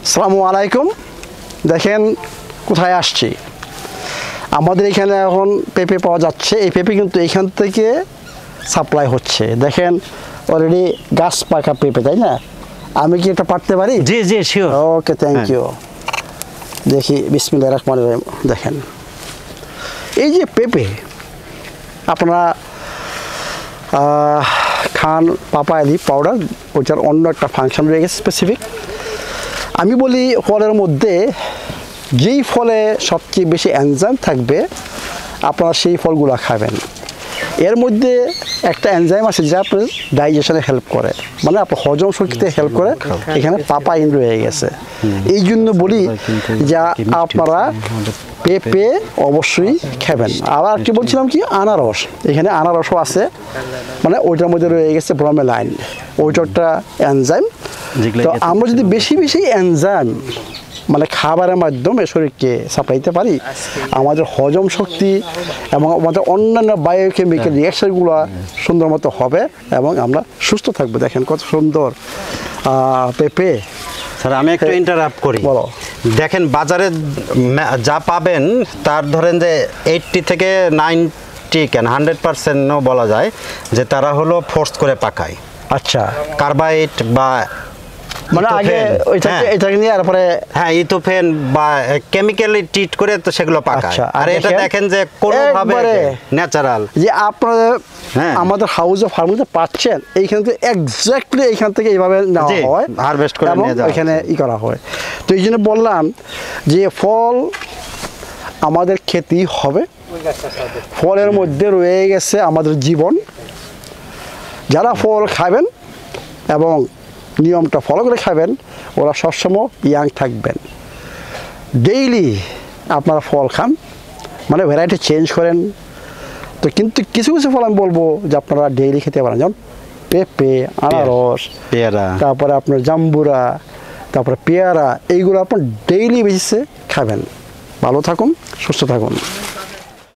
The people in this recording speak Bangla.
আসসালামু আলাইকুম। দেখেন কোথায় আসছি, আমাদের এখানে এখন পেঁপে পাওয়া যাচ্ছে। এই পেঁপে কিন্তু এখান থেকে সাপ্লাই হচ্ছে। দেখেন অলরেডি গাছ পাকা পেঁপে, তাই না? আমি কি এটা পারতে পারি? জি জি শিওর। Okay, thank you. দেখি বিসমিল্লাহির রহমানির রহিম। দেখেন এই যে পেঁপে আপনারা খান পাপায়া লিফ পাউডার, ওইটার অন্য একটা ফাংশন রয়ে গেছে স্পেসিফিক। আমি বলি ফলের মধ্যে যেই ফলে সবচেয়ে বেশি এনজাইম থাকবে আপনারা সেই ফলগুলো খাবেন। এর মধ্যে একটা এনজাইম আছে যেটা আপনার ডাইজেশনে হেল্প করে, মানে আপনার হজম শক্তিতে হেল্প করে। এখানে পাপাইন রয়ে গেছে। এই জন্য বলি যা আপনারা পেঁপে অবশ্যই খাবেন। আবার কি বলছিলাম কি, আনারস, এখানে আনারসও আছে, মানে ওইটার মধ্যে রয়ে গেছে ব্রোমেলাইন, ওইটা একটা এনজাইম। তো আমরা যদি বেশি বেশি এনজাইম মানে খাবারের মাধ্যমে শরীরকে সাপ্লাই দিতে পারি, আমাদের হজম শক্তি এবং আমাদের অন্যান্য বায়োকেমিক্যাল রিয়াকশনগুলো সুন্দর মতো হবে এবং আমরা সুস্থ থাকবো। দেখেন কত সুন্দর পেঁপে। স্যার আমি একটু ইন্টারাপ্ট করি। বলো। দেখেন বাজারে যা পাবেন তার ধরেন যে 80 থেকে 90 কেন 100%ও বলা যায় যে তারা হলো ফোর্স করে পাকায়। আচ্ছা, কার্বাইড বা মানে আগে এটাকে নিয়ে তারপরে ইথোফেন বা কেমিক্যালি ট্রিট করে তো সেগুলো পাকায়। আচ্ছা, আর এটা দেখেন যে কোনোভাবে ন্যাচারাল যে আপনারা আমাদের হাউস অফ ফার্মে পাচ্ছেন, এইখান থেকে এক্স্যাক্টলি এইখান থেকে এইভাবে নেওয়া হয়, হারভেস্ট করে নিয়ে যাওয়া এখানে করা হয়। তো এই জন্য বললাম যে ফল আমাদের খেতেই হবে। ফলের মধ্যে রয়ে গেছে আমাদের জীবন। যারা ফল খাবেন এবং নিয়মটা ফলো করে খাবেন, ওরা সবসময় ইয়াং থাকবেন। ডেইলি আপনারা ফল খান, মানে ভ্যারাইটি চেঞ্জ করেন। তো কিন্তু কিছু কিছু ফল আমি বলবো যে আপনারা ডেইলি খেতে পারেন, যেমন পেঁপে, আনারস, পেয়ারা, তারপরে আপনার জাম্বুরা, তারপরে পেয়ারা, এইগুলো আপনার ডেইলি বেসিসে খাবেন। ভালো থাকুন, সুস্থ থাকুন।